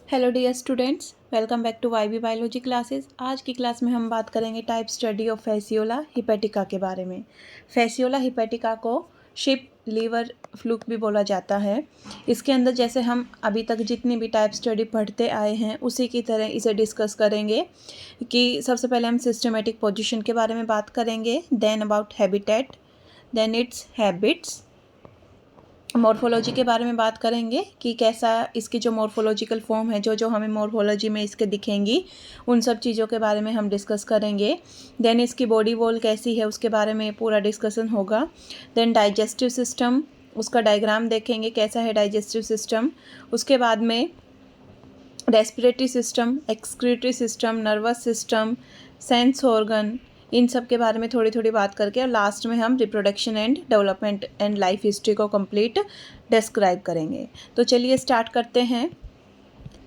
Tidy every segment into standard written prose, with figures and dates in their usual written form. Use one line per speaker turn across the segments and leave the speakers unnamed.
Hello dear students, welcome back to YB biology classes. आज की class में हम बात करेंगे type study of Fasciola hepatica के बारे में। फैसियोला हिपैटिका को शिप लीवर फ्लूक भी बोला जाता है। इसके अंदर जैसे हम अभी तक जितनी भी टाइप स्टडी पढ़ते आए हैं उसी की तरह इसे डिस्कस करेंगे कि सबसे पहले हम सिस्टमेटिक पोजीशन के बारे में बात करेंगे, then about habitat, then its habits, morphology के बारे में बात करेंगे कि कैसा इसकी जो मॉर्फोलॉजिकल फॉर्म है, जो जो हमें मॉर्फोलॉजी में इसके दिखेंगी, उन सब चीज़ों के बारे में हम डिस्कस करेंगे। देन इसकी बॉडी वॉल कैसी है उसके बारे में पूरा डिस्कशन होगा। देन डाइजेस्टिव सिस्टम, उसका डायग्राम देखेंगे कैसा है डाइजेस्टिव सिस्टम। उसके बाद में respiratory system, excretory system, nervous system, sense organ, इन सब के बारे में थोड़ी थोड़ी बात करके और लास्ट में हम reproduction and development and life history को कंप्लीट डिस्क्राइब करेंगे। तो चलिए स्टार्ट करते हैं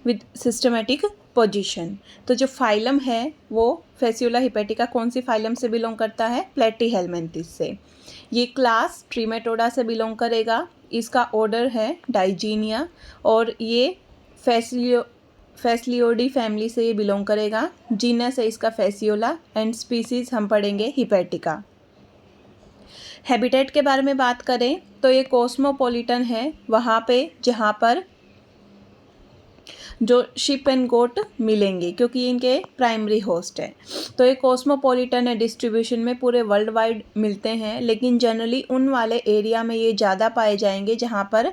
विद सिस्टमेटिक पोजीशन। तो जो फाइलम है वो फैसियोला हिपैटिका कौन सी फाइलम से बिलोंग करता है? प्लेटीहेलमिन्थिस से। ये क्लास ट्रिमेटोडा से बिलोंग करेगा। इसका ऑर्डर है डाइजीनिया और ये फैसिलियोडी फैमिली से ये बिलोंग करेगा। जीनस है इसका फैसियोला एंड स्पीसीज हम पढ़ेंगे हिपैटिका। हैबिटेट के बारे में बात करें तो ये कॉस्मोपॉलिटन है, वहाँ पे जहाँ पर जो शिप एंड गोट मिलेंगे क्योंकि ये इनके प्राइमरी होस्ट है। तो ये कॉस्मोपॉलिटन है, डिस्ट्रीब्यूशन में पूरे वर्ल्ड वाइड मिलते हैं, लेकिन जनरली उन वाले एरिया में ये ज़्यादा पाए जाएंगे जहाँ पर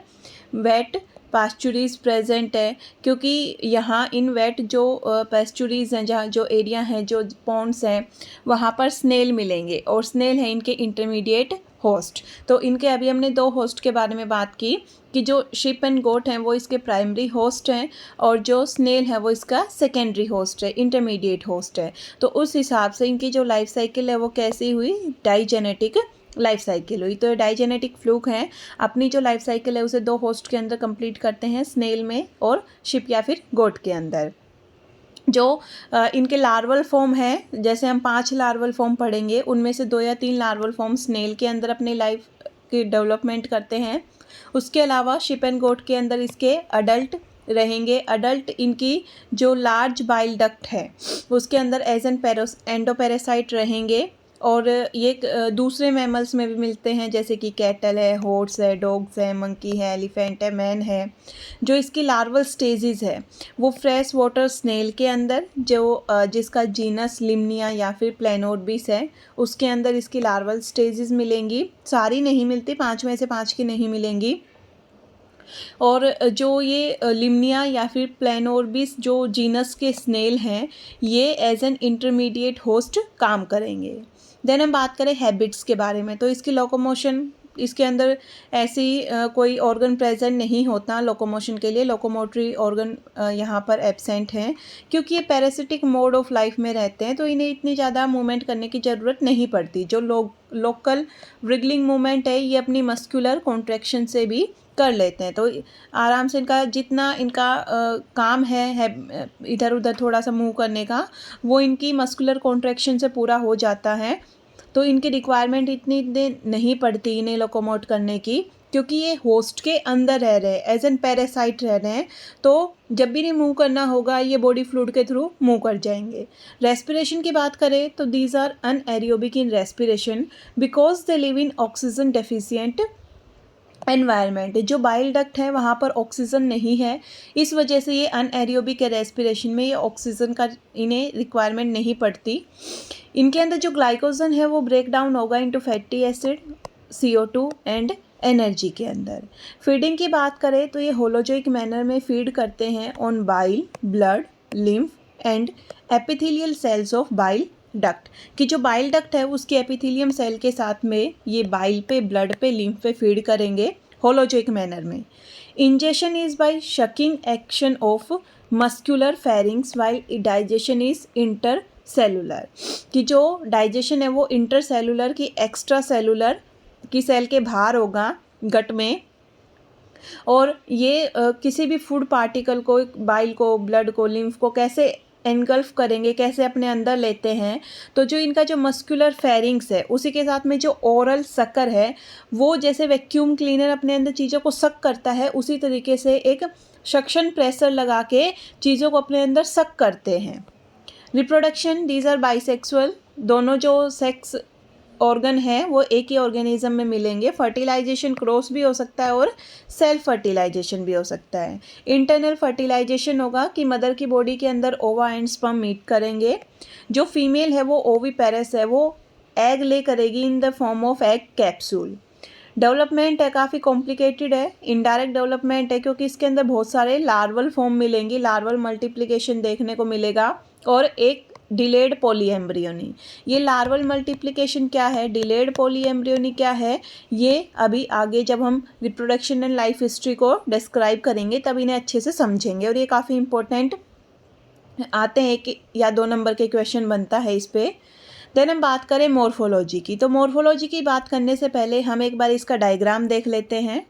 वेट पास्चुरीज प्रेजेंट है, क्योंकि यहाँ इन वेट जो पास्चुरीज हैं, जहाँ जो एरिया हैं, जो पॉन्ड्स हैं, वहाँ पर स्नेल मिलेंगे और स्नेल है इनके इंटरमीडिएट होस्ट। तो इनके अभी हमने दो होस्ट के बारे में बात की कि जो शिप एंड गोट हैं वो इसके प्राइमरी होस्ट हैं और जो स्नेल है वो इसका सेकेंडरी होस्ट है, इंटरमीडिएट होस्ट है। तो उस हिसाब से इनकी जो लाइफ साइकिल है वो कैसी हुई? डाइजेनेटिक लाइफ साइकिल हुई। तो डाइजेनेटिक फ्लूक है, अपनी जो लाइफ साइकिल है उसे दो होस्ट के अंदर कंप्लीट करते हैं, स्नेल में और शिप या फिर गोट के अंदर। जो इनके लार्वल फॉर्म है, जैसे हम 5 लार्वल फॉर्म पढ़ेंगे, उनमें से 2 या 3 लार्वल फॉर्म स्नेल के अंदर अपनी लाइफ की डेवलपमेंट करते हैं। उसके अलावा शिप एंड गोट के अंदर इसके अडल्ट रहेंगे। अडल्ट इनकी जो लार्ज बाइल डक्ट है उसके अंदर एज एन एंडोपेरासाइट रहेंगे और ये दूसरे मैमल्स में भी मिलते हैं, जैसे कि कैटल है, हॉर्स है, डॉग्स है, मंकी है, एलिफेंट है, मैन है। जो इसकी लार्वल स्टेजेस है वो फ्रेश वाटर स्नेल के अंदर, जो जिसका जीनस लिम्निया या फिर प्लेनोरबिस है, उसके अंदर इसकी लार्वल स्टेजेस मिलेंगी। सारी नहीं मिलती, 5 में से 5 की नहीं मिलेंगी। और जो ये लिम्निया या फिर प्लेनोरबिस जो जीनस के स्नेल हैं, ये एज एन इंटरमीडिएट होस्ट काम करेंगे। देन हम बात करें हैबिट्स के बारे में, तो इसकी लोकोमोशन, इसके अंदर ऐसी कोई ऑर्गन प्रेजेंट नहीं होता लोकोमोशन के लिए। लोकोमोटरी ऑर्गन यहाँ पर एब्सेंट हैं क्योंकि ये पैरासिटिक मोड ऑफ लाइफ में रहते हैं, तो इन्हें इतनी ज़्यादा मूवमेंट करने की ज़रूरत नहीं पड़ती। जो लोकल रिगलिंग मूवमेंट है ये अपनी मस्कुलर कॉन्ट्रैक्शन से भी कर लेते हैं। तो आराम से इनका जितना इनका काम है इधर उधर थोड़ा सा मूव करने का, वो इनकी मस्कुलर कॉन्ट्रैक्शन से पूरा हो जाता है। तो इनकी रिक्वायरमेंट इतनी नहीं पड़ती इन्हें लोकोमोट करने की, क्योंकि ये होस्ट के अंदर रह रहे हैं, एज एन पैरासाइट रह रहे हैं। तो जब भी इन्हें मूव करना होगा ये बॉडी फ्लूइड के थ्रू मूव कर जाएंगे। रेस्पिरेशन की बात करें तो these are anaerobic in respiration because they live in oxygen deficient environment. जो बाइल डक्ट है वहाँ पर ऑक्सीजन नहीं है, इस वजह से ये अनएरोबिक है। रेस्पिरेशन में ये ऑक्सीजन का इन्हें रिक्वायरमेंट नहीं पड़ती। इनके अंदर जो ग्लाइकोजन है वो ब्रेक डाउन होगा into fatty acid, CO2 and energy के अंदर। फीडिंग की बात करें तो ये होलोजोइक मैनर में फीड करते हैं on bile, blood, lymph and epithelial cells of bile duct. कि जो बाइल डक्ट है उसकी एपिथेलियम सेल के साथ में ये बाइल पे, ब्लड पे, लिम्फ पे फीड करेंगे होलोजोइक मैनर में। Ingestion is by sucking action of muscular pharynx while digestion is intercellular. कि जो डाइजेशन है वो इंटर सेलुलर की एक्स्ट्रा सेलुलर की सेल के बाहर होगा गट में, और ये किसी भी फूड पार्टिकल को, बाइल को, ब्लड को, लिम्फ को कैसे एनगल्फ करेंगे, कैसे अपने अंदर लेते हैं। तो जो इनका जो मस्कुलर फेरिंग्स है उसी के साथ में जो ओरल सकर है, वो जैसे वैक्यूम क्लीनर अपने अंदर चीज़ों को सक करता है, उसी तरीके से एक सक्शन प्रेशर लगा के चीज़ों को अपने अंदर सक करते हैं। रिप्रोडक्शन, दीज आर बाइसेक्सुअल, दोनों जो सेक्स ऑर्गन है वो एक ही ऑर्गेनिज्म में मिलेंगे। फर्टिलाइजेशन क्रॉस भी हो सकता है और सेल्फ फर्टिलाइजेशन भी हो सकता है। इंटरनल फर्टिलाइजेशन होगा कि मदर की बॉडी के अंदर ओवा एंड स्पर्म मीट करेंगे। जो फीमेल है वो ओविपेरस है, वो एग ले करेगी in the form of egg capsule. Development है, काफ़ी कॉम्प्लिकेटेड है। इनडायरेक्ट डेवलपमेंट है क्योंकि इसके अंदर बहुत सारे लार्वल फॉर्म मिलेंगी, लार्वल मल्टीप्लिकेशन देखने को मिलेगा, और एक डिलेड पॉलीएम्ब्रियोनी। ये लार्वल मल्टीप्लिकेशन क्या है, डिलेड पॉलीएम्ब्रियोनी क्या है, ये अभी आगे जब हम रिप्रोडक्शन एंड लाइफ हिस्ट्री को डिस्क्राइब करेंगे तब इन्हें अच्छे से समझेंगे, और ये काफ़ी इंपॉर्टेंट आते हैं, 1 या 2 नंबर के क्वेश्चन बनता है इस पर। देन हम बात करें मॉर्फोलॉजी की, तो मॉर्फोलॉजी की बात करने से पहले हम एक बार इसका डायग्राम देख लेते हैं।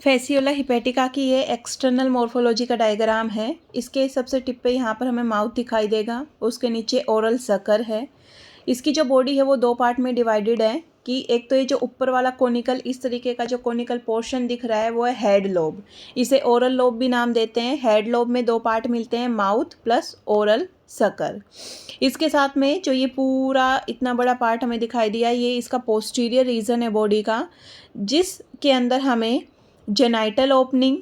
फेसियोला हिपेटिका की ये एक्सटर्नल मॉर्फोलॉजी का डायग्राम है। इसके सबसे टिप पे यहाँ पर हमें माउथ दिखाई देगा, उसके नीचे ओरल सकर है। इसकी जो बॉडी है वो 2 पार्ट में डिवाइडेड है कि एक तो ये जो ऊपर वाला कोनिकल, इस तरीके का जो कोनिकल पोर्शन दिख रहा है वो है हेड लोब, इसे ओरल लोब भी नाम देते हैं। हेड लोब में 2 पार्ट मिलते हैं, माउथ प्लस ओरल सकर। इसके साथ में जो ये पूरा इतना बड़ा पार्ट हमें दिखाई दिया, ये इसका पोस्टीरियर रीजन है बॉडी का, जिसके अंदर हमें जेनाइटल ओपनिंग,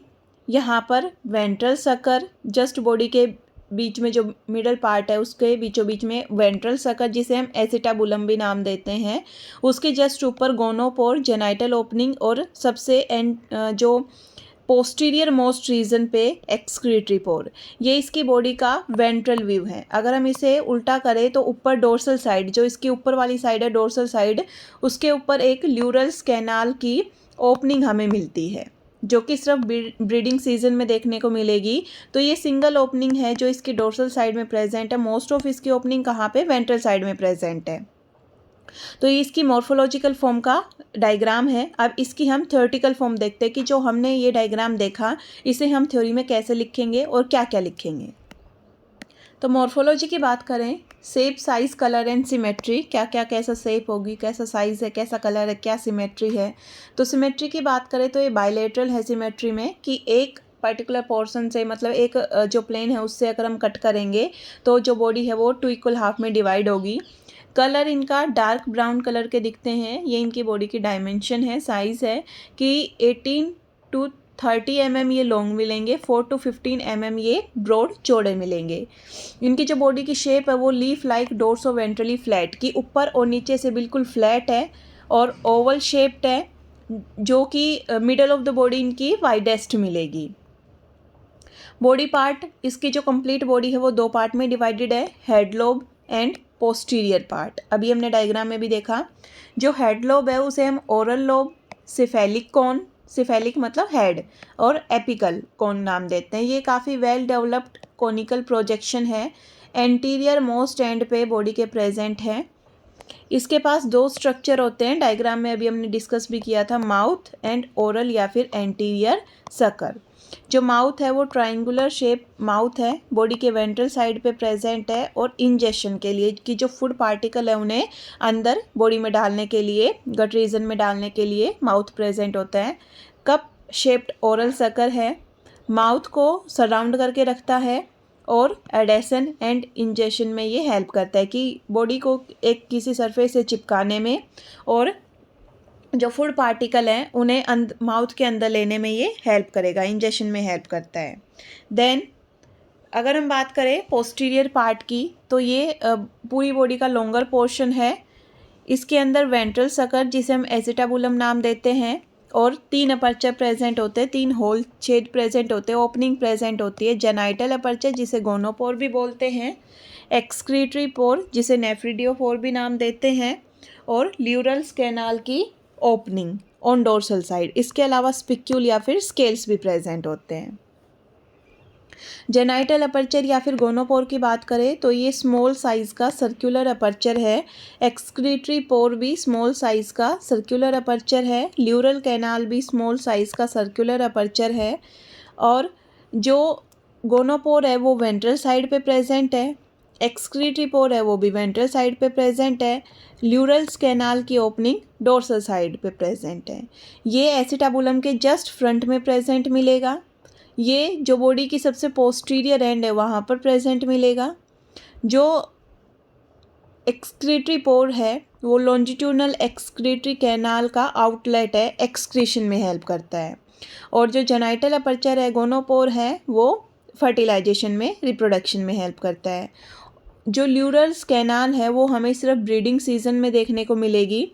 यहाँ पर वेंट्रल सकर, जस्ट बॉडी के बीच में जो मिडल पार्ट है उसके बीचों बीच में वेंट्रल सकर, जिसे हम एसिटाबुलम भी नाम देते हैं, उसके जस्ट ऊपर गोनोपोर, जेनाइटल ओपनिंग, और सबसे एंड जो पोस्टीरियर मोस्ट रीजन पे एक्सक्रीटरी पोर। ये इसकी बॉडी का वेंट्रल व्यू है। अगर हम इसे उल्टा करें तो ऊपर डोर्सल साइड, जो इसकी ऊपर वाली साइड है डोर्सल साइड, उसके ऊपर एक ल्यूरल्स कैनाल की ओपनिंग हमें मिलती है, जो कि सिर्फ ब्रीडिंग सीजन में देखने को मिलेगी। तो ये सिंगल ओपनिंग है जो इसकी डोर्सल साइड में प्रेजेंट है। मोस्ट ऑफ इसकी ओपनिंग कहाँ पे, वेंट्रल साइड में प्रेजेंट है। तो ये इसकी मॉर्फोलॉजिकल फॉर्म का डायग्राम है। अब इसकी हम थ्योरेटिकल फॉर्म देखते हैं कि जो हमने ये डायग्राम देखा इसे हम थ्योरी में कैसे लिखेंगे और क्या क्या लिखेंगे। तो मॉर्फोलॉजी की बात करें, shape, size, colour and symmetry, क्या क्या कैसा शेप होगी, कैसा साइज़ है, कैसा कलर है, क्या सिमेट्री है। तो सिमेट्री की बात करें तो ये बायलेटरल है सिमेट्री में, कि एक पर्टिकुलर पोर्शन से, मतलब एक जो प्लेन है उससे अगर हम कट करेंगे तो जो बॉडी है वो 2 इक्वल हाफ में डिवाइड होगी। कलर इनका डार्क ब्राउन कलर के दिखते हैं, ये इनकी बॉडी की डायमेंशन है। साइज़ है कि 18 to 30 mm ये लॉन्ग मिलेंगे, 4 to 15 mm ये ब्रॉड चौड़े मिलेंगे। इनकी जो बॉडी की शेप है वो leaf like dorso ventrally flat, की ऊपर और नीचे से बिल्कुल फ्लैट है और ओवल शेप्ड है, जो कि मिडल ऑफ द बॉडी इनकी वाइडेस्ट मिलेगी। बॉडी पार्ट, इसकी जो कंप्लीट बॉडी है वो 2 पार्ट में डिवाइडेड है, head lobe and posterior part. अभी हमने डायग्राम में भी देखा, जो हेड लोब है उसे हम oral lobe, cephalic cone, cephalic मतलब हेड, और एपिकल कॉन नाम देते हैं। ये काफ़ी वेल डेवलप्ड कॉनिकल प्रोजेक्शन है, एंटीरियर मोस्ट एंड पे बॉडी के प्रेजेंट है। इसके पास 2 स्ट्रक्चर होते हैं, डायग्राम में अभी हमने डिस्कस भी किया था, माउथ एंड ओरल या फिर एंटीरियर सकर। जो माउथ है वो ट्रायंगुलर शेप माउथ है, बॉडी के वेंट्रल साइड पे प्रेजेंट है, और इंजेक्शन के लिए कि जो फूड पार्टिकल है उन्हें अंदर बॉडी में डालने के लिए, गट रीजन में डालने के लिए माउथ प्रेजेंट होता है। कप शेप्ड ओरल सकर है, माउथ को सराउंड करके रखता है और एडेशन एंड इंजेक्शन में ये हेल्प करता है कि बॉडी को एक किसी सरफेस से चिपकाने में, और जो फूड पार्टिकल हैं उन्हें माउथ के अंदर लेने में ये हेल्प करेगा, इंजेक्शन में हेल्प करता है। देन अगर हम बात करें पोस्टीरियर पार्ट की, तो ये पूरी बॉडी का लॉन्गर पोर्शन है। इसके अंदर वेंट्रल सकर, जिसे हम एसिटाबुलम नाम देते हैं, और 3 अपर्चर प्रेजेंट होते हैं, 3 होल छेद प्रेजेंट होते हैं, ओपनिंग प्रेजेंट होती है। जेनाइटल अपर्चर, जिसे गोनोपोर भी बोलते हैं, एक्सक्रीटरी पोर, जिसे नेफ्रिडियोपोर भी नाम देते हैं, और ल्यूरल्स कैनाल की ओपनिंग ऑन डोर्सल साइड। इसके अलावा स्पिक्यूल या फिर स्केल्स भी प्रेजेंट होते हैं। जेनाइटल अपर्चर या फिर गोनोपोर की बात करें तो ये स्मॉल साइज़ का सर्कुलर अपर्चर है। एक्सक्रीटरी पोर भी स्मॉल साइज़ का सर्कुलर अपर्चर है। ल्यूरल कैनाल भी स्मॉल साइज़ का सर्कुलर अपर्चर है। और जो गोनोपोर है वो वेंट्रल साइड पे प्रेजेंट है। एक्सक्रीटरी पोर है वो भी वेंट्रल साइड पे प्रेजेंट है। ल्यूरल्स कैनाल की ओपनिंग डोर्सल साइड पे प्रेजेंट है। ये एसिटाबुलम के जस्ट फ्रंट में प्रेजेंट मिलेगा। ये जो बॉडी की सबसे पोस्टीरियर एंड है वहाँ पर प्रेजेंट मिलेगा। जो एक्सक्रीटरी पोर है वो लॉन्जिट्यूडनल एक्सक्रीटरी कैनाल का आउटलेट है, एक्सक्रीशन में हेल्प करता है। और जो जेनाइटल अपर्चर है गोनोपोर है वो फर्टिलाइजेशन में, रिप्रोडक्शन में हेल्प करता है। जो ल्यूरल्स कैनाल है वो हमें सिर्फ ब्रीडिंग सीजन में देखने को मिलेगी।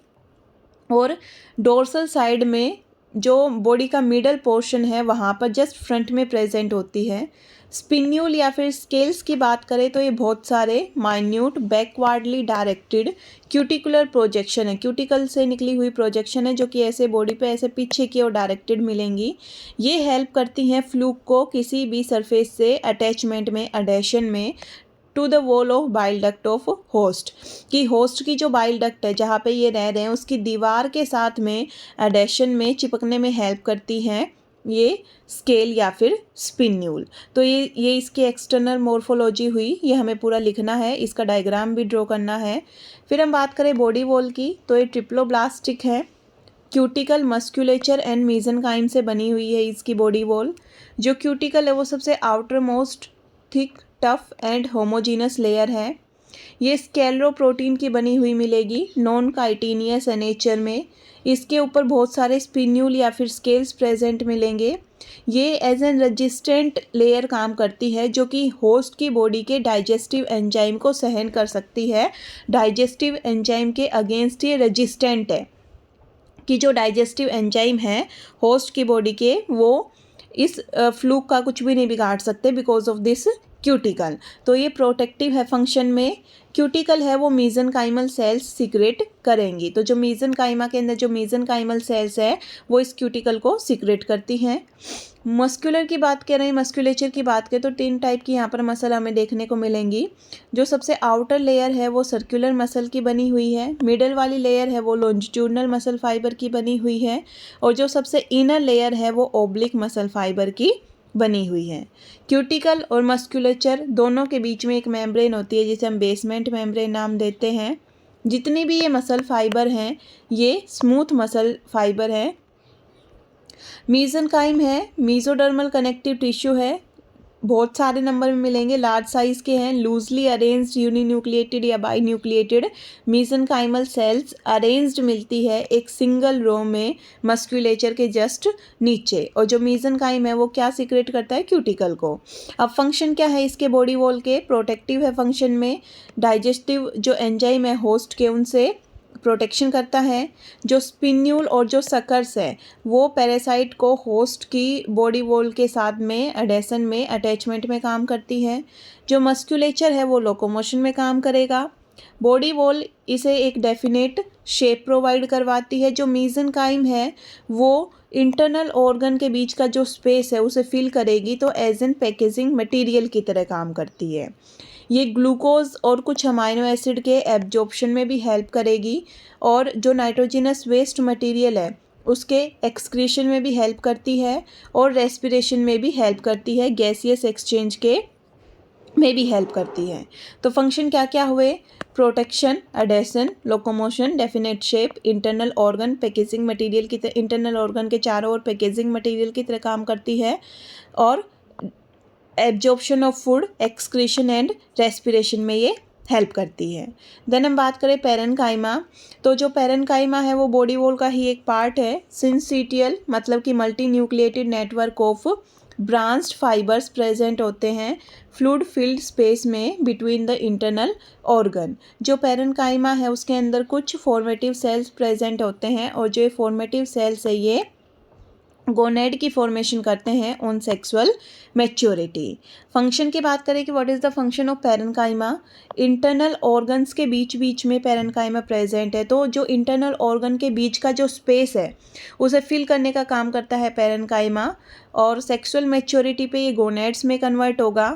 और डोर्सल साइड में जो बॉडी का मिडल पोर्शन है वहाँ पर जस्ट फ्रंट में प्रेजेंट होती है। स्पिन्यूल या फिर स्केल्स की बात करें तो ये बहुत सारे minute backwardly directed cuticular projection है, क्यूटिकल से निकली हुई प्रोजेक्शन है जो कि ऐसे बॉडी पे ऐसे पीछे की ओर डायरेक्टेड मिलेंगी। ये हेल्प करती हैं फ्लूक को किसी भी सरफेस से अटैचमेंट में, अडेशन में to the wall of bile duct of host, कि होस्ट की जो बाइल डक्ट है जहाँ पे ये रह रहे हैं उसकी दीवार के साथ में एडेशन में चिपकने में हेल्प करती हैं ये स्केल या फिर स्पिन्यूल। तो ये इसकी एक्सटर्नल मोर्फोलॉजी हुई, ये हमें पूरा लिखना है, इसका डायग्राम भी ड्रॉ करना है। फिर हम बात करें बॉडी वॉल की तो ये ट्रिप्लोब्लास्टिक है, क्यूटिकल, मस्कुलेचर एंड मीजनकाइम से बनी हुई है इसकी बॉडी वॉल। जो क्यूटिकल है वो सबसे outer most thick, tough and homogeneous layer है। ये स्केलरो प्रोटीन की बनी हुई मिलेगी, नॉन काइटिनियस है नेचर में। इसके ऊपर बहुत सारे स्पिन्यूल या फिर स्केल्स प्रेजेंट मिलेंगे। ये एज एन रेजिस्टेंट लेयर काम करती है जो कि होस्ट की बॉडी के डाइजेस्टिव एंजाइम को सहन कर सकती है। डाइजेस्टिव एंजाइम के अगेंस्ट ये रेजिस्टेंट है, कि जो डाइजेस्टिव एंजाइम है होस्ट की बॉडी के वो इस फ्लूक का कुछ भी नहीं बिगाड़ सकते बिकॉज ऑफ दिस क्यूटिकल। तो ये प्रोटेक्टिव है फंक्शन में। क्यूटिकल है वो मीजनकाइमल सेल्स सीक्रेट करेंगी। तो जो मीजनकाइमा के अंदर जो मीजनकाइमल सेल्स है वो इस क्यूटिकल को सीक्रेट करती हैं। मस्कुलर की बात करें, मस्कुलेचर की बात करें तो 3 टाइप की यहाँ पर मसल हमें देखने को मिलेंगी। जो सबसे आउटर लेयर है वो सर्कुलर मसल की बनी हुई है, मिडल वाली लेयर है वो लॉन्जिट्यूडनल मसल फाइबर की बनी हुई है, और जो सबसे इनर लेयर है वो ओब्लिक मसल फाइबर की बनी हुई है। क्यूटिकल और मस्कुलेचर दोनों के बीच में एक मेम्ब्रेन होती है जिसे हम बेसमेंट मेम्ब्रेन नाम देते हैं। जितनी भी ये मसल फाइबर हैं ये स्मूथ मसल फाइबर हैं। मीजनकाइम है, मीजोडर्मल कनेक्टिव टिश्यू है, बहुत सारे नंबर में मिलेंगे, लार्ज साइज के हैं, लूजली अरेंज्ड यूनिन्यूक्लिएटेड या बाईन्यूक्लिएटेड मीजनकाइमल सेल्स अरेंज्ड मिलती है एक सिंगल रो में मस्कुलेचर के जस्ट नीचे। और जो मीजनकाइम है वो क्या सीक्रेट करता है, क्यूटिकल को। अब फंक्शन क्या है इसके बॉडी वॉल के, प्रोटेक्टिव है फंक्शन में, डाइजेस्टिव जो एंजाइम है होस्ट के उनसे प्रोटेक्शन करता है। जो स्पिन्यूल और जो सकर्स है वो पैरासाइट को होस्ट की बॉडी वॉल के साथ में एडेशन में, अटैचमेंट में काम करती है। जो मस्कुलेचर है वो लोकोमोशन में काम करेगा। बॉडी वॉल इसे एक डेफिनेट शेप प्रोवाइड करवाती है। जो मीजनकाइम है वो इंटरनल ऑर्गन के बीच का जो स्पेस है उसे फिल करेगी, तो एज एन पैकेजिंग मटेरियल की तरह काम करती है। ये ग्लूकोज और कुछ अमाइनो एसिड के एब्जॉर्प्शन में भी हेल्प करेगी, और जो नाइट्रोजिनस वेस्ट मटेरियल है उसके एक्सक्रीशन में भी हेल्प करती है, और रेस्पिरेशन में भी हेल्प करती है, गैसियस एक्सचेंज के में भी हेल्प करती है। तो फंक्शन क्या क्या हुए, protection, adhesion, locomotion, definite shape, internal organ, packaging material की तरह, इंटरनल ऑर्गन के चारों ओर पैकेजिंग मटेरियल की तरह काम करती है, और absorption of food, excretion and respiration में ये हेल्प करती है। देन हम बात करें पेरेन्काइमा, तो जो पेरेन्काइमा है वो बॉडी वॉल का ही एक पार्ट है। सिंसीटियल मतलब कि multi nucleated network of branched fibres present होते हैं फ्लूइड फिल्ड स्पेस में बिटवीन द इंटरनल ऑर्गन। जो पेरेन्काइमा है उसके अंदर कुछ फॉर्मेटिव सेल्स प्रेजेंट होते हैं, और जो फॉर्मेटिव सेल्स है ये गोनेड की फॉर्मेशन करते हैं ऑन सेक्सुअल मैच्योरिटी। फंक्शन की बात करें कि what is the function of parenchyma, internal organs के बीच बीच में पेरेन्काइमा प्रेजेंट है, तो जो इंटरनल ऑर्गन के बीच का जो स्पेस है उसे फिल करने का काम करता है पेरेन्काइमा, और सेक्सुअल मैच्योरिटी पे ये गोनेड्स में कन्वर्ट होगा।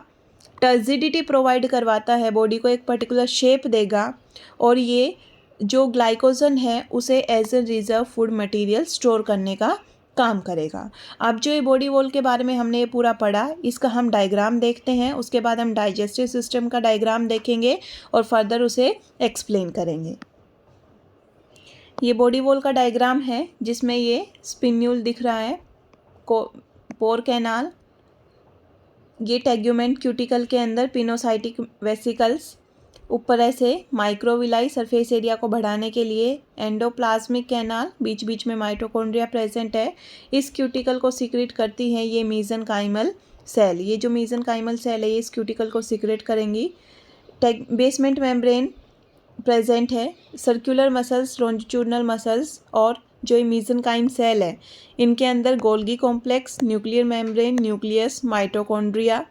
टर्जिडिटी प्रोवाइड करवाता है, बॉडी को एक पर्टिकुलर शेप देगा, और ये जो ग्लाइकोजन है उसे as a reserve food material store करने का काम करेगा। अब जो ये बॉडी वॉल के बारे में हमने ये पूरा पढ़ा, इसका हम डायग्राम देखते हैं, उसके बाद हम डाइजेस्टिव सिस्टम का डायग्राम देखेंगे और फर्दर उसे एक्सप्लेन करेंगे। ये बॉडी वॉल का डायग्राम है जिसमें ये स्पिन्यूल दिख रहा है, पोर कैनाल, ये टेग्यूमेंट क्यूटिकल के अंदर पिनोसाइटिक वेसिकल्स, ऊपर ऐसे माइक्रोविलाई सरफेस एरिया को बढ़ाने के लिए, एंडोप्लाज्मिक कैनाल, बीच बीच में माइटोकॉन्ड्रिया प्रेजेंट है, इस क्यूटिकल को सीक्रेट करती है ये मीजनकाइमल सेल। ये जो मीजनकाइमल सेल है ये इस क्यूटिकल को सीक्रेट करेंगी। बेसमेंट मेम्ब्रेन प्रेजेंट है, सर्कुलर मसल्स, लॉन्जिट्यूडनल मसल्स और जो मीजनकाइम सेल है इनके अंदर Golgi complex, nuclear membrane, nucleus, mitochondria,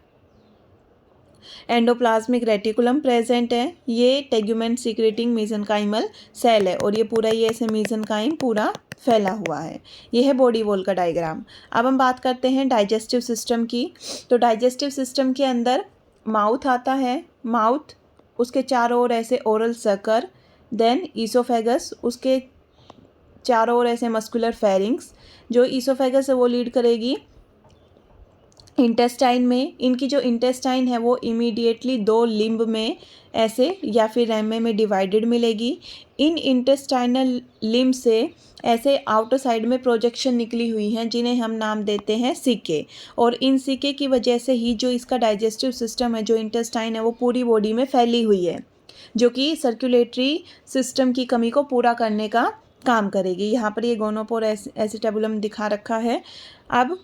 endoplasmic reticulum present है। ये टेग्यूमेंट सीक्रेटिंग मीजनकाइमल सेल है और ये पूरा ये ऐसे मीजनकाइम पूरा फैला हुआ है। ये है बॉडी वॉल का डायग्राम। अब हम बात करते हैं डाइजेस्टिव सिस्टम की। तो डाइजेस्टिव सिस्टम के अंदर माउथ आता है, माउथ, उसके चारों ओर ऐसे ओरल सर्कल, देन ईसोफेगस, उसके चारों ओर ऐसे मस्कुलर फेरिंग्स, जो ईसोफेगस है वो लीड करेगी इंटेस्टाइन में। इनकी जो इंटेस्टाइन है वो इमीडिएटली 2 लिम्ब में ऐसे या फिर रेमे में डिवाइडेड मिलेगी। इन इंटेस्टाइनल लिम्ब से ऐसे आउटर साइड में प्रोजेक्शन निकली हुई हैं जिन्हें हम नाम देते हैं सीके, और इन सीके की वजह से ही जो इसका डाइजेस्टिव सिस्टम है, जो इंटेस्टाइन है, वो पूरी बॉडी में फैली हुई है, जो कि सर्कुलेटरी सिस्टम की कमी को पूरा करने का काम करेगी। यहाँ पर ये गोनोपोर एसिटाबुलम दिखा रखा है। अब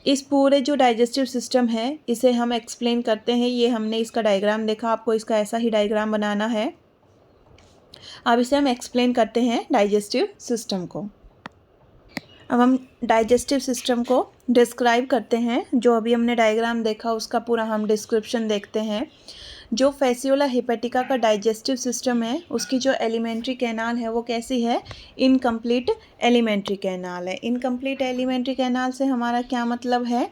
इस पूरे जो डाइजेस्टिव सिस्टम है इसे हम एक्सप्लेन करते हैं। ये हमने इसका डायग्राम देखा, आपको इसका ऐसा ही डायग्राम बनाना है। अब इसे हम एक्सप्लेन करते हैं डाइजेस्टिव सिस्टम को। अब हम डाइजेस्टिव सिस्टम को डिस्क्राइब करते हैं। जो अभी हमने डायग्राम देखा उसका पूरा हम डिस्क्रिप्शन देखते हैं। जो फेसियोला हेपेटिका का डाइजेस्टिव सिस्टम है उसकी जो एलिमेंट्री कैनाल है वो कैसी है, इनकम्प्लीट एलिमेंट्री कैनाल है। इनकम्प्लीट एलिमेंट्री कैनाल से हमारा क्या मतलब है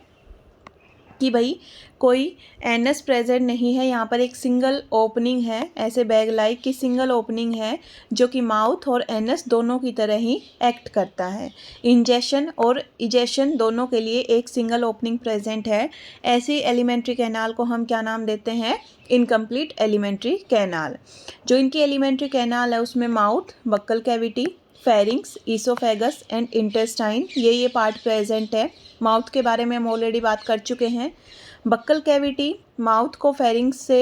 कि भाई कोई एनस प्रेजेंट नहीं है, यहाँ पर एक सिंगल ओपनिंग है, ऐसे बैग लाइक की सिंगल ओपनिंग है जो कि माउथ और एनस दोनों की तरह ही एक्ट करता है। इंजेशन और इजेशन दोनों के लिए एक सिंगल ओपनिंग प्रेजेंट है। ऐसी एलिमेंट्री कैनाल को हम क्या नाम देते हैं, इनकम्प्लीट एलिमेंट्री कैनाल। जो इनकी एलिमेंट्री कैनाल है उसमें mouth, buccal cavity, pharynx, oesophagus and intestine ये पार्ट प्रेजेंट है। माउथ के बारे में हम ऑलरेडी बात कर चुके हैं। बक्कल कैविटी माउथ को फेरिंग्स से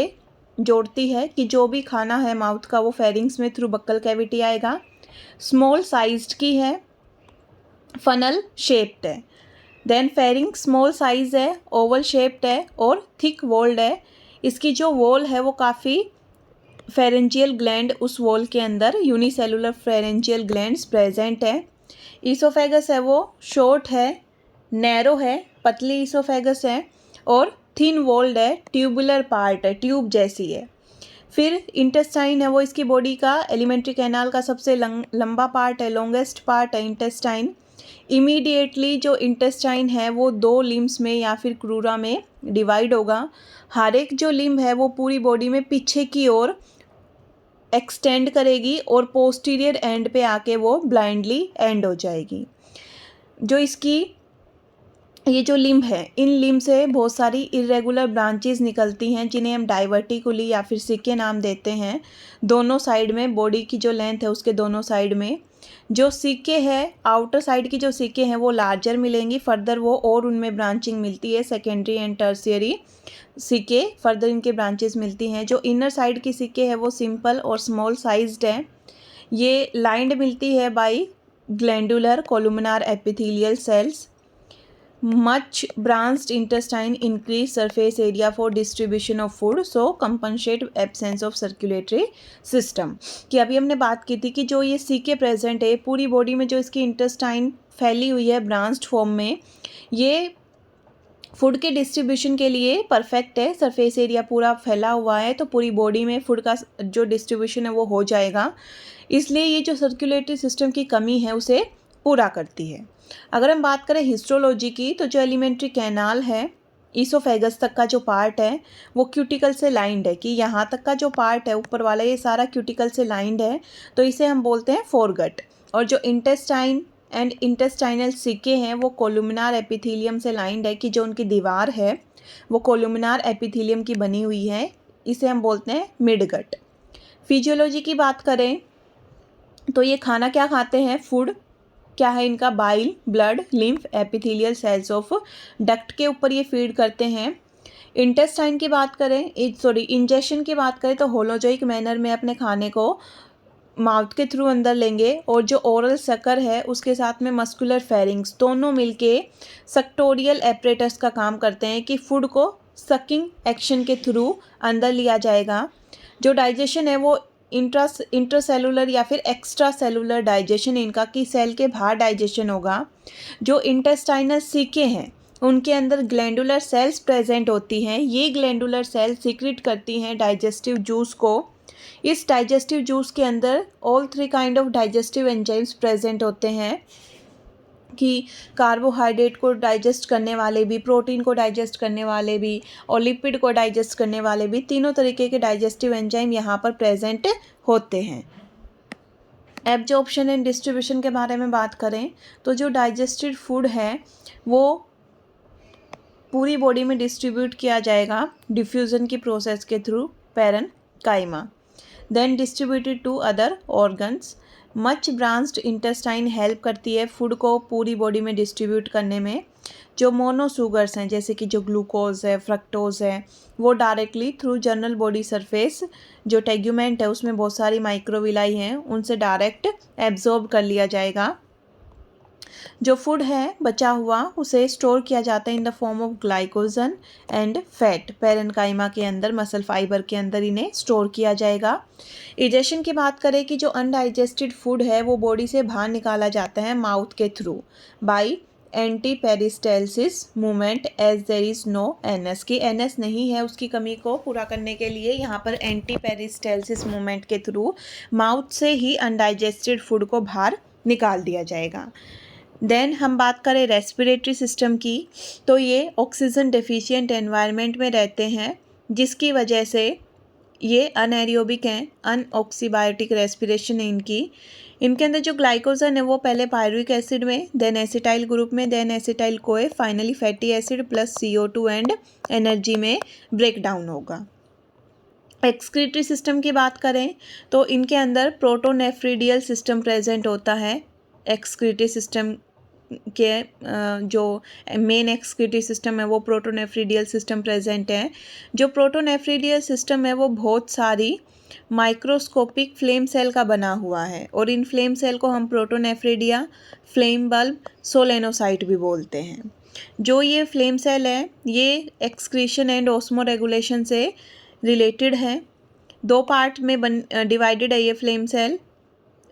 जोड़ती है कि जो भी खाना है माउथ का वो फेरिंग्स में थ्रू बक्कल कैविटी आएगा। स्मॉल साइज्ड की है, फनल शेप्ड है। देन फेरिंग्स स्मॉल साइज है, ओवल शेप्ड है और थिक वॉल्ड है। इसकी जो वॉल है वो काफ़ी फेरेंजियल ग्लैंड, उस वॉल के अंदर यूनिसेलुलर फेरेंजियल ग्लैंड्स प्रेजेंट है। ईसोफेगस है वो शॉर्ट है, नैरो है, पतली ईसोफेगस है और थिन वॉल्ड है, ट्यूबुलर पार्ट है, ट्यूब जैसी है। फिर इंटेस्टाइन है वो इसकी बॉडी का एलिमेंट्री कैनाल का सबसे लंबा पार्ट है, लॉन्गेस्ट पार्ट है इंटेस्टाइन। इमीडिएटली जो इंटेस्टाइन है वो 2 लिम्स में या फिर क्रूरा में डिवाइड होगा। हर एक जो लिम्ब है वो पूरी बॉडी में पीछे की ओर एक्सटेंड करेगी और पोस्टीरियर एंड पे आके वो ब्लाइंडली एंड हो जाएगी। जो इसकी ये जो लिम्ब है, इन लिम्ब से बहुत सारी इरेगुलर ब्रांचेस निकलती हैं जिन्हें हम डाइवर्टिकुली या फिर सिक्के नाम देते हैं। दोनों साइड में बॉडी की जो लेंथ है उसके दोनों साइड में जो सिक्के है, आउटर साइड की जो सिक्के हैं वो लार्जर मिलेंगी, फर्दर वो और उनमें ब्रांचिंग मिलती है, सेकेंडरी एंड टर्शियरी सिक्के फर्दर इनके ब्रांचेस मिलती हैं। जो इनर साइड की सिक्के है वो सिंपल और स्मॉल साइज्ड है। ये लाइंड मिलती है by glandular columnar epithelial cells. Much branched intestine increase surface area for distribution of food, so compensate absence of circulatory system। कि अभी हमने बात की थी कि जो ये सीके प्रेजेंट है पूरी बॉडी में, जो इसकी इंटेस्टाइन फैली हुई है ब्रांच्ड फॉर्म में, ये फूड के डिस्ट्रीब्यूशन के लिए परफेक्ट है। सरफेस एरिया पूरा फैला हुआ है तो पूरी बॉडी में फूड का जो डिस्ट्रीब्यूशन है वो हो जाएगा। इसलिए ये जो सर्कुलेटरी सिस्टम की कमी है उसे पूरा करती है। अगर हम बात करें हिस्टोलॉजी की, तो जो एलिमेंट्री कैनाल है ईसोफेगस तक का जो पार्ट है वो क्यूटिकल से लाइंड है, कि यहाँ तक का जो पार्ट है ऊपर वाला ये सारा क्यूटिकल से लाइंड है, तो इसे हम बोलते हैं फोरगट। और जो इंटेस्टाइन एंड इंटेस्टाइनल सीके हैं वो कोलुमिनार एपिथेलियम से लाइंड है, कि जो उनकी दीवार है वो कोलुमिनार एपिथेलियम की बनी हुई है, इसे हम बोलते हैं मिडगट। फिजियोलॉजी की बात करें तो ये खाना क्या खाते हैं, फूड क्या है इनका, bile, blood, lymph, epithelial cells of duct के ऊपर ये फीड करते हैं। इंटेस्टाइन की बात करें, इंजेक्शन की बात करें तो होलोजोइक मैनर में अपने खाने को माउथ के थ्रू अंदर लेंगे, और जो ओरल सकर है उसके साथ में मस्कुलर फेरिंग्स दोनों मिलके सक्टोरियल एपरेटस का काम करते हैं कि फूड को सकिंग एक्शन के थ्रू अंदर लिया जाएगा। जो डाइजेशन है वो इंट्रासेलुलर या फिर एक्स्ट्रा सेलुलर डाइजेशन इनका, कि सेल के बाहर डाइजेशन होगा। जो इंटेस्टाइनल सीके हैं उनके अंदर ग्लैंडुलर सेल्स प्रेजेंट होती हैं, ये ग्लैंडुलर सेल सीक्रेट करती हैं डाइजेस्टिव जूस को। इस डाइजेस्टिव जूस के अंदर all 3 kind of digestive enzymes present होते हैं, कि कार्बोहाइड्रेट को डाइजेस्ट करने वाले भी, प्रोटीन को डाइजेस्ट करने वाले भी, और लिपिड को डाइजेस्ट करने वाले भी, तीनों तरीके के डाइजेस्टिव एंजाइम यहाँ पर प्रेजेंट होते हैं। एब्जॉर्प्शन एंड डिस्ट्रीब्यूशन के बारे में बात करें तो जो डाइजेस्टेड फूड है वो पूरी बॉडी में डिस्ट्रीब्यूट किया जाएगा डिफ्यूज़न की प्रोसेस के through parenchyma, then distributed to other organs. Much branched intestine help करती है फूड को पूरी बॉडी में डिस्ट्रीब्यूट करने में। जो मोनोशुगर्स हैं जैसे कि जो ग्लूकोज है, फ्रक्टोज है, वो directly through general body surface, जो टेग्यूमेंट है उसमें बहुत सारी माइक्रोविलाई हैं, उनसे डायरेक्ट एब्जॉर्ब कर लिया जाएगा। जो फूड है बचा हुआ उसे स्टोर किया जाता है in the form of glycogen and fat, parenchyma के अंदर, मसल फाइबर के अंदर इन्हें स्टोर किया जाएगा। इजेशन की बात करें कि जो अनडाइजेस्टेड फूड है वो बॉडी से बाहर निकाला जाता है माउथ के through by anti peristalsis movement, as there is no NS, की एनएस नहीं है उसकी कमी को पूरा करने के लिए यहाँ पर एंटी पेरिस्टालसिस मूवमेंट के थ्रू माउथ से ही अनडाइजेस्टेड फूड को बाहर निकाल दिया जाएगा। देन हम बात करें रेस्पिरेटरी सिस्टम की तो ये ऑक्सीजन डेफिशिएंट एनवायरनमेंट में रहते हैं, जिसकी वजह से ये अनएरोबिक हैं, अनऑक्सीबायोटिक रेस्पिरेशन है इनकी। इनके अंदर जो ग्लाइकोजन है वो पहले पायरुविक एसिड में, देन एसिटाइल ग्रुप में, then acetyl CoA, finally fatty acid plus CO2 and energy में ब्रेक डाउन होगा। एक्सक्रीटरी सिस्टम की बात करें तो इनके अंदर प्रोटोनेफ्रिडियल सिस्टम प्रेजेंट होता है। एक्सक्रीटरी सिस्टम के जो मेन एक्सक्रीटरी सिस्टम है वो प्रोटोनेफ्रिडियल सिस्टम प्रेजेंट है। जो प्रोटोनेफ्रिडियल सिस्टम है वो बहुत सारी माइक्रोस्कोपिक फ्लेम सेल का बना हुआ है, और इन फ्लेम सेल को हम प्रोटोनेफ्रिडिया, फ्लेम बल्ब, सोलेनोसाइट भी बोलते हैं। जो ये फ्लेम सेल है ये एक्सक्रीशन एंड ऑस्मो रेगुलेशन से रिलेटेड है। 2 पार्ट में डिवाइडेड है ये फ्लेम सेल।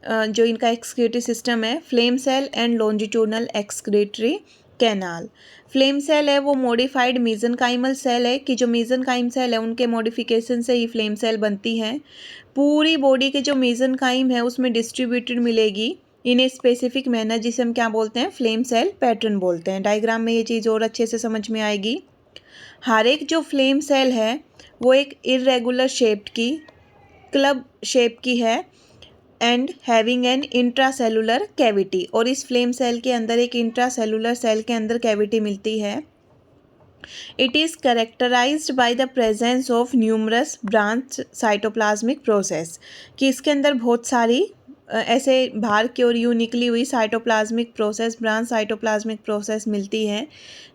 जो इनका एक्सक्रीटरी सिस्टम है, flame cell and longitudinal excretory canal. Flame cell है वो मॉडिफाइड मीजनकाइमल सेल है, कि जो मीजनकाइम सेल है उनके मॉडिफिकेशन से ही फ्लेम सेल बनती है। पूरी बॉडी के जो मीजनकाइम है उसमें डिस्ट्रीब्यूटेड मिलेगी इन ए स्पेसिफिक मैनर, जिसे हम क्या बोलते हैं, फ्लेम सेल पैटर्न बोलते हैं। डायग्राम में ये चीज़ और अच्छे से समझ में आएगी। हर एक जो फ्लेम सेल है वो एक इरेगुलर शेप्ड की, क्लब शेप की है, and having an intracellular cavity, और इस फ्लेम सेल के अंदर एक इंट्रासेलुलर सेल के अंदर कैविटी मिलती है। It is characterized by the presence of numerous branch cytoplasmic process, कि इसके अंदर बहुत सारी ऐसे बाहर की ओर यूँ निकली हुई cytoplasmic process, branch cytoplasmic process मिलती हैं,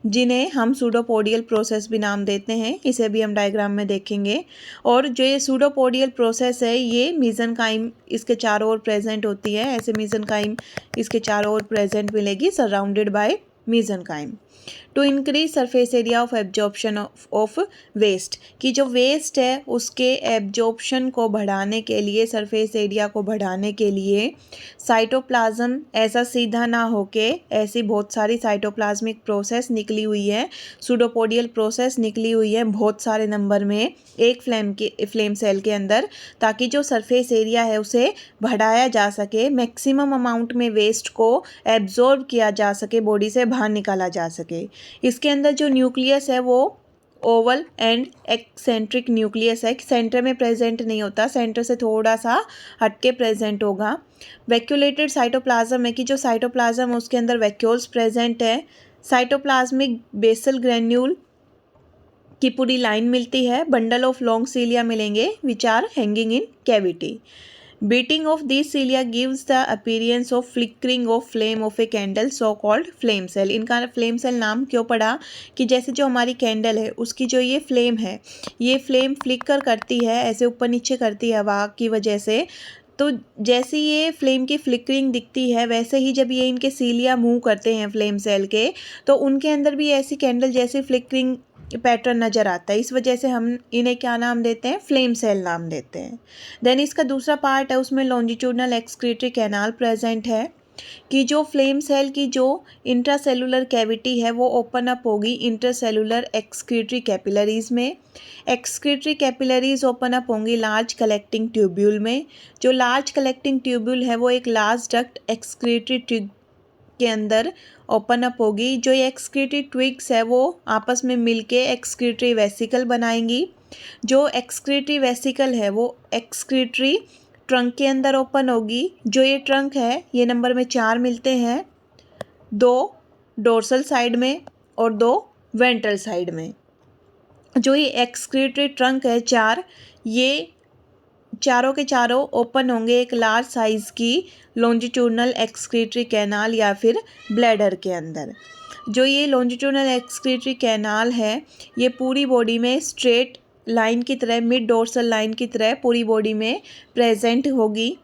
जिन्हें हम सूडोपोडियल प्रोसेस भी नाम देते हैं। इसे भी हम डायग्राम में देखेंगे। और जो ये सूडोपोडियल प्रोसेस है ये मीजनकाइम इसके चारों ओर प्रेजेंट होती है। ऐसे मीजनकाइम इसके चारों ओर प्रेजेंट मिलेगी, surrounded by mesenchyme. To increase surface area of absorption of waste, कि जो वेस्ट है उसके एब्जॉर्प्शन को बढ़ाने के लिए, सरफेस एरिया को बढ़ाने के लिए साइटोप्लाज्म ऐसा सीधा ना होके ऐसी बहुत सारी साइटोप्लाज्मिक प्रोसेस निकली हुई है, सूडोपोडियल प्रोसेस निकली हुई है बहुत सारे नंबर में एक फ्लेम सेल के अंदर, ताकि जो सरफेस एरिया है उसे बढ़ाया जा सके, मैक्सिमम अमाउंट में वेस्ट को एब्जॉर्ब किया जा सके, बॉडी से बाहर निकाला जा सके। इसके अंदर जो न्यूक्लियस है वो ओवल एंड एक्सेंट्रिक न्यूक्लियस है, सेंटर में प्रेजेंट नहीं होता, सेंटर से थोड़ा सा हटके प्रेजेंट होगा। वैक्यूलेटेड साइटोप्लाज्म है कि जो साइटोप्लाज्म है उसके अंदर वैक्यूल्स प्रेजेंट है। साइटोप्लाज्मिक बेसल ग्रेन्यूल की पूरी लाइन मिलती है। बंडल ऑफ लॉन्ग सीलिया मिलेंगे which are hanging in cavity. Beating of this cilia gives the appearance of flickering of flame of a candle, so called flame cell. इनका flame cell नाम क्यों पड़ा कि जैसे जो हमारी कैंडल है उसकी जो ये फ्लेम है, ये फ्लेम फ्लिकर करती है, ऐसे ऊपर नीचे करती है हवा की वजह से। तो जैसे ये फ्लेम की फ्लिकरिंग दिखती है वैसे ही जब ये इनके सीलिया मूव करते हैं फ्लेम सेल के, तो उनके अंदर भी ऐसी कैंडल जैसी फ्लिकरिंग पैटर्न नज़र आता है। इस वजह से हम इन्हें क्या नाम देते हैं, फ्लेम सेल नाम देते हैं। देन इसका दूसरा पार्ट है, उसमें लॉन्जिट्यूडनल एक्सक्रीटरी कैनाल प्रेजेंट है कि जो फ्लेम सेल की जो इंट्रासेलुलर कैविटी है वो ओपन अप होगी इंटरसेलुलर एक्सक्रीटरी कैपिलरीज में। एक्सक्रीटरी कैपिलरीज ओपन अप होंगी लार्ज कलेक्टिंग ट्यूब्यूल में। जो लार्ज कलेक्टिंग ट्यूब्यूल है वो एक लार्ज डक्ट एक्सक्रीटरी ट्यूब के अंदर ओपन अप होगी। जो ये एक्सक्रीटरी ट्विग्स है वो आपस में मिलके एक्सक्रीटरी वेसिकल बनाएंगी। जो एक्सक्रीटरी वेसिकल है वो एक्सक्रीटरी ट्रंक के अंदर ओपन होगी। जो ये ट्रंक है ये नंबर में 4 मिलते हैं, 2 डोर्सल साइड में और 2 वेंट्रल साइड में। जो ये एक्सक्रीटरी ट्रंक है 4, ये चारों के चारों ओपन होंगे एक लार्ज साइज़ की लॉन्जिट्यूडनल एक्सक्रीटरी कैनाल या फिर ब्लैडर के अंदर। जो ये लॉन्जिट्यूडनल एक्सक्रीटरी कैनाल है ये पूरी बॉडी में स्ट्रेट लाइन की तरह, मिड डोर्सल लाइन की तरह पूरी बॉडी में प्रेजेंट होगी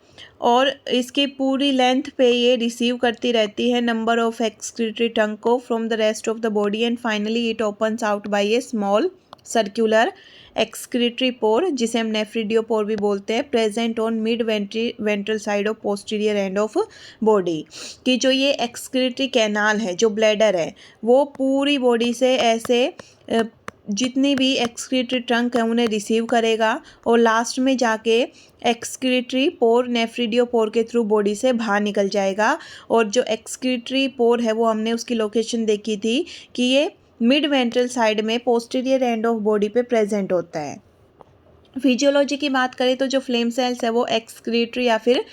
और इसकी पूरी लेंथ पे ये रिसीव करती रहती है नंबर ऑफ एक्सक्रीटरी टंक को from the rest of the body and finally it opens out by A small circular excretory पोर, जिसे हम नेफ्रिडियोपोर भी बोलते हैं, present on mid ventral side of posterior end of body. कि जो ये एक्सक्रीटरी कैनाल है, जो ब्लैडर है, वो पूरी बॉडी से ऐसे जितनी भी एक्सक्रीटरी ट्रंक है उन्हें रिसीव करेगा और लास्ट में जाके एक्सक्रीटरी पोर नेफ्रिडियोपोर के थ्रू बॉडी से बाहर निकल जाएगा। और जो एक्सक्रीटरी पोर है वो हमने उसकी लोकेशन देखी थी कि ये मिड वेंट्रल साइड में पोस्टीरियर एंड ऑफ बॉडी पे प्रेजेंट होता है। फिजियोलॉजी की बात करें तो जो फ्लेम सेल्स है वो एक्सक्रीटरी या फिर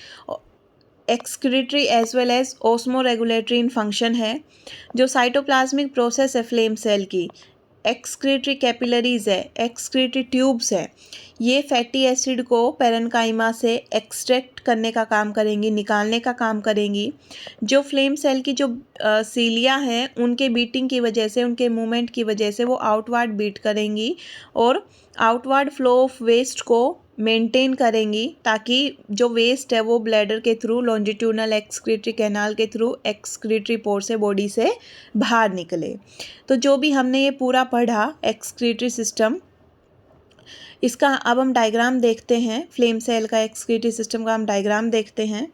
excretory as well as osmoregulatory in function है। जो साइटोप्लाज्मिक प्रोसेस है फ्लेम सेल की, एक्सक्रीटरी कैपिलरीज है, एक्सक्रीटरी ट्यूब्स है, ये फैटी एसिड को पेरेन्काइमा से एक्सट्रैक्ट करने का काम करेंगी, निकालने का काम करेंगी। जो फ्लेम सेल की जो सीलिया हैं उनके बीटिंग की वजह से, उनके मूवमेंट की वजह से वो आउटवर्ड बीट करेंगी और आउटवर्ड फ्लो ऑफ वेस्ट को मेंटेन करेंगी ताकि जो वेस्ट है वो ब्लैडर के थ्रू लॉन्जिट्यूडनल एक्सक्रीटरी कैनाल के थ्रू एक्सक्रीटरी पोर से बॉडी से बाहर निकले। तो जो भी हमने ये पूरा पढ़ा एक्सक्रीटरी सिस्टम, इसका अब हम डायग्राम देखते हैं। फ्लेम सेल का एक्सक्रीटरी सिस्टम का हम डायग्राम देखते हैं।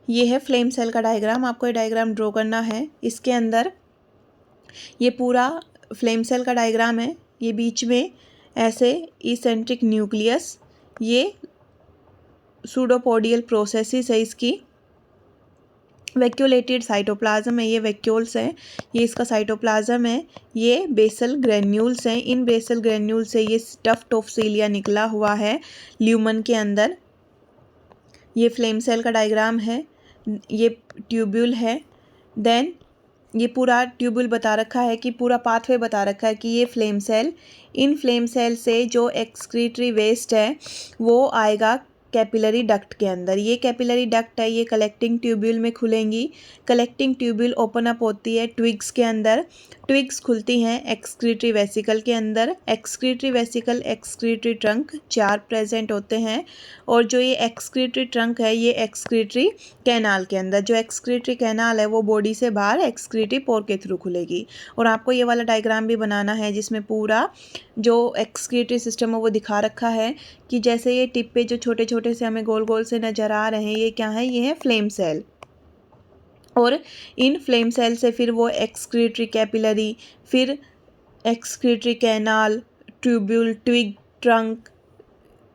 ये है फ्लेम सेल का डायग्राम, आपको ये डायग्राम ड्रॉ करना है। इसके अंदर ये पूरा फ्लेम सेल का डायग्राम है। ये बीच में ऐसे इसेंट्रिक न्यूक्लियस, ये सूडोपोडियल प्रोसेसिस है इसकी। वैक्यूलेटेड साइटोप्लाज्म है, ये वैक्यूल्स हैं, ये इसका साइटोप्लाज्म है। ये बेसल ग्रेन्यूल्स हैं, इन बेसल ग्रेन्यूल से ये स्टफ्ड ऑफ सीलिया निकला हुआ है ल्यूमन के अंदर। ये फ्लेम सेल का डायग्राम है, ये ट्यूब्यूल है। देन ये पूरा ट्यूब्यूल बता रखा है कि पूरा पाथवे बता रखा है कि ये फ्लेम सेल, इन फ्लेम सेल से जो एक्सक्रीटरी वेस्ट है वो आएगा कैपिलरी डक्ट के अंदर। ये कैपिलरी डक्ट है, ये कलेक्टिंग ट्यूब्यूल में खुलेंगी। कलेक्टिंग ट्यूब्यूल ओपन अप होती है ट्विग्स के अंदर, ट्विग्स खुलती हैं एक्सक्रीटरी वेसिकल के अंदर। Excretory vesicle, excretory trunk 4 present होते हैं और जो ये एक्सक्रीटरी ट्रंक है ये एक्सक्रीटरी कैनाल के अंदर, जो एक्सक्रीटरी कैनाल है वो बॉडी से बाहर एक्सक्रीटरी पोर के थ्रू खुलेगी। और आपको ये वाला डायग्राम भी बनाना है जिसमें पूरा जो एक्सक्रीटरी सिस्टम है वो दिखा रखा है कि जैसे ये टिप पे जो छोटे छोटे से हमें गोल गोल से नज़र आ रहे हैं, ये क्या है, ये है फ्लेम सेल। और इन फ्लेम सेल से फिर वो एक्सक्रीटरी कैपिलरी, फिर excretory canal, tubule, twig, trunk,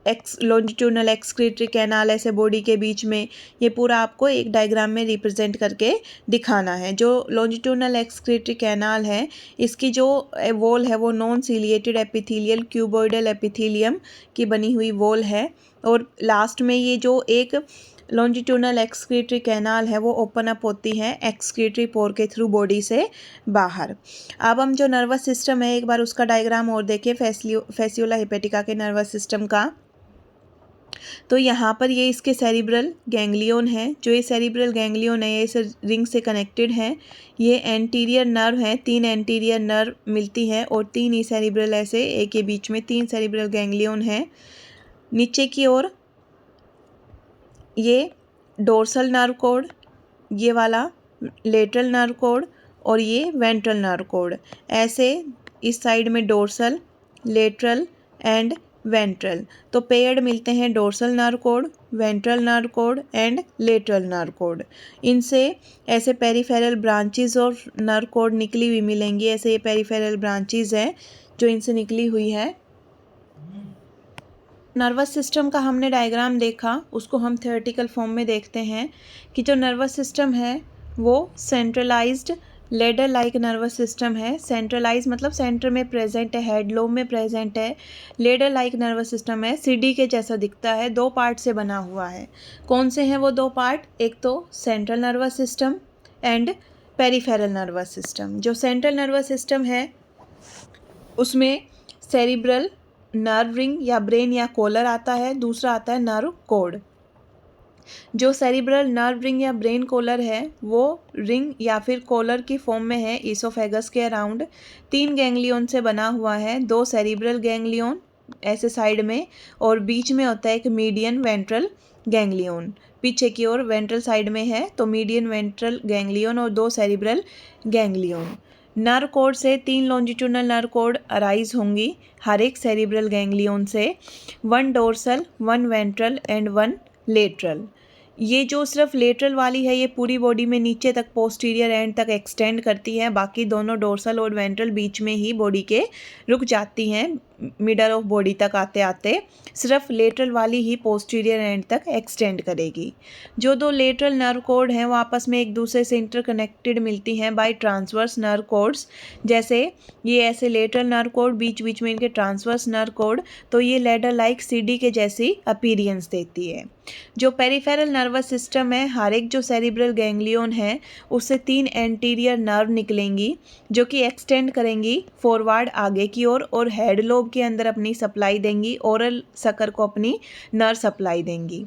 longitudinal excretory canal ऐसे बॉडी के बीच में, ये पूरा आपको एक डायग्राम में रिप्रेजेंट करके दिखाना है। जो लॉन्जिट्यूडनल एक्सक्रीटरी कैनाल है, इसकी जो वॉल है वो non ciliated epithelial cuboidal epithelium की बनी हुई वॉल है। और लास्ट में ये जो एक लॉन्जिट्यूडनल एक्सक्रीटरी कैनाल है वो ओपन अप होती है एक्सक्रीटरी पोर के थ्रू बॉडी से बाहर। अब हम जो नर्वस सिस्टम है एक बार उसका डायग्राम और देखें फैसियोला हेपेटिका के नर्वस सिस्टम का। तो यहाँ पर ये इसके सेरिब्रल गैंग्लियन है। जो ये सेरिब्रल गैंग्लियन है ये इस रिंग से कनेक्टेड है। ये एंटीरियर नर्व है, 3 एंटीरियर नर्व मिलती हैं और 3 ही सेरिब्रल ऐसे एक के बीच में 3 सेरिब्रल गैंग्लियन है। नीचे की ओर ये डोर्सल नर्व कोड, ये वाला लेटरल नर्व कोड और ये वेंट्रल नर्व कोड। ऐसे इस साइड में डोर्सल, लेटरल एंड वेंट्रल। तो पेयर्ड मिलते हैं dorsal nerve code, ventral nerve code and lateral nerve code. इनसे ऐसे पेरिफेरल ब्रांचेस और नर्व कोड निकली हुई मिलेंगी। ऐसे ये पेरिफेरल ब्रांचेस हैं जो इनसे निकली हुई है। नर्वस सिस्टम का हमने डायग्राम देखा, उसको हम थ्योरेटिकल फॉर्म में देखते हैं कि जो नर्वस सिस्टम है वो centralised ladder like nervous system है। सेंट्रलाइज मतलब सेंटर में प्रेजेंट है, हेड लोब में प्रेजेंट है। लेडर लाइक नर्वस सिस्टम है, सीढ़ी के जैसा दिखता है, 2 पार्ट से बना हुआ है। कौन से हैं वो 2 पार्ट? एक तो central nervous system and peripheral nervous system. जो सेंट्रल नर्वस सिस्टम है उसमें सेरिब्रल नर्व रिंग या ब्रेन या कॉलर आता है, दूसरा आता है नर्व कोड। जो सेरिब्रल नर्व रिंग या ब्रेन कॉलर है वो रिंग या फिर कॉलर की फॉर्म में है ईसोफेगस के अराउंड। 3 गैंग्लियन से बना हुआ है, 2 सेरिब्रल गैंग्लियन ऐसे साइड में और बीच में होता है एक मीडियन वेंट्रल गैंग्लियन। पीछे की ओर वेंट्रल साइड में है तो मीडियन वेंट्रल गैंग्लियन और 2 सेरिब्रल गैंग्लियन। नर्व कोड से 3 लॉन्जिट्यूडनल नर्व कोड अराइज होंगी हर एक सेरिब्रल गैंग्लियन से, 1 डोर्सल, 1 वेंट्रल एंड 1 लेटरल। ये जो सिर्फ लेटरल वाली है ये पूरी बॉडी में नीचे तक पोस्टीरियर एंड तक एक्सटेंड करती है, बाकी दोनों डोर्सल और वेंट्रल बीच में ही बॉडी के रुक जाती हैं, मिडल ऑफ बॉडी तक आते आते सिर्फ लेटरल वाली ही पोस्टीरियर एंड तक एक्सटेंड करेगी। जो 2 लेटरल नर्व कोड हैं वो आपस में एक दूसरे से इंटरकनेक्टेड मिलती हैं बाय ट्रांसवर्स नर्व कोड्स। जैसे ये ऐसे लेटरल नर्व कोड, बीच बीच में इनके ट्रांसवर्स नर्व कोड, तो ये लेडर लाइक सीढ़ी के जैसी अपीरियंस देती है। जो पेरिफेरल नर्वस सिस्टम है, हर एक जो सेरिब्रल गैंग्लियन है उससे 3 एंटीरियर नर्व निकलेंगी जो कि एक्सटेंड करेंगी फॉरवर्ड आगे की ओर और हेड लोब के अंदर अपनी सप्लाई देंगी, ओरल सकर को अपनी नर्व सप्लाई देंगी।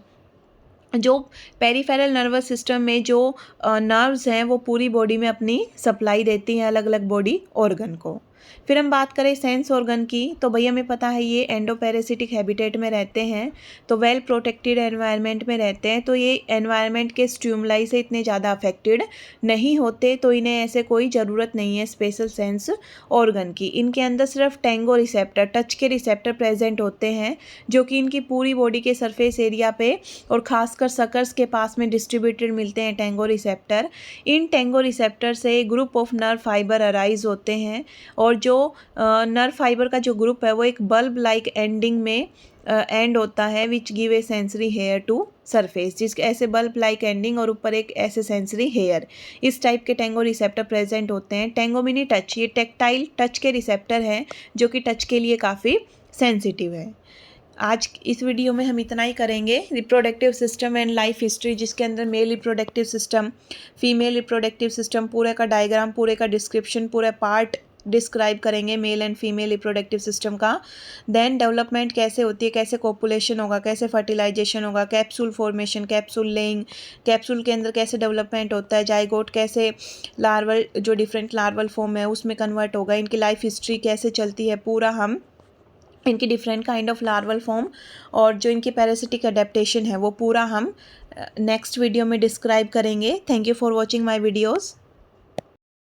जो पेरिफेरल नर्वस सिस्टम में जो नर्व्स हैं वो पूरी बॉडी में अपनी सप्लाई देती हैं अलग अलग बॉडी ऑर्गन को। फिर हम बात करें सेंस ऑर्गन की, तो भैया हमें पता है ये एंडोपैरासिटिक हैबिटेट में रहते हैं, तो वेल प्रोटेक्टेड एनवायरनमेंट में रहते हैं, तो ये एनवायरनमेंट के स्टिमुलाई से इतने ज़्यादा अफेक्टेड नहीं होते, तो इन्हें ऐसे कोई ज़रूरत नहीं है स्पेशल सेंस ऑर्गन की। इनके अंदर सिर्फ टेंगो रिसेप्टर, टच के रिसेप्टर प्रेजेंट होते हैं जो कि इनकी पूरी बॉडी के सरफेस एरिया पे और ख़ासकर सकर्स के पास में डिस्ट्रीब्यूटेड मिलते हैं टेंगो रिसेप्टर। इन टेंगो रिसेप्टर से group of nerve fibre arise होते हैं और जो नर्व फाइबर का जो ग्रुप है वो एक बल्ब लाइक एंडिंग में एंड होता है which give a sensory hair to surface, जिसके ऐसे बल्ब लाइक एंडिंग और ऊपर एक ऐसे सेंसरी हेयर, इस टाइप के टेंगो रिसेप्टर प्रेजेंट होते हैं। टेंगो मिनी टच, ये टेक्टाइल टच के रिसेप्टर हैं जो कि टच के लिए काफ़ी सेंसिटिव है। आज इस वीडियो में हम इतना ही करेंगे। Reproductive system and life history, जिसके अंदर male reproductive system, female reproductive system, पूरे का डायग्राम, पूरे का डिस्क्रिप्शन, पूरे पार्ट डिस्क्राइब करेंगे male and female reproductive system का। देन डेवलपमेंट कैसे होती है, कैसे कोपुलेशन होगा, कैसे फर्टिलाइजेशन होगा, capsule formation, capsule laying, capsule के अंदर कैसे डेवलपमेंट होता है, जाइगोट कैसे लार्वल जो डिफरेंट लार्वल फॉर्म है उसमें कन्वर्ट होगा, इनकी लाइफ हिस्ट्री कैसे चलती है, पूरा हम इनकी different kind of larval form और जो इनकी पैरासिटिक अडेप्टेशन है वो पूरा हम नेक्स्ट वीडियो में डिस्क्राइब करेंगे। Thank you for watching my videos.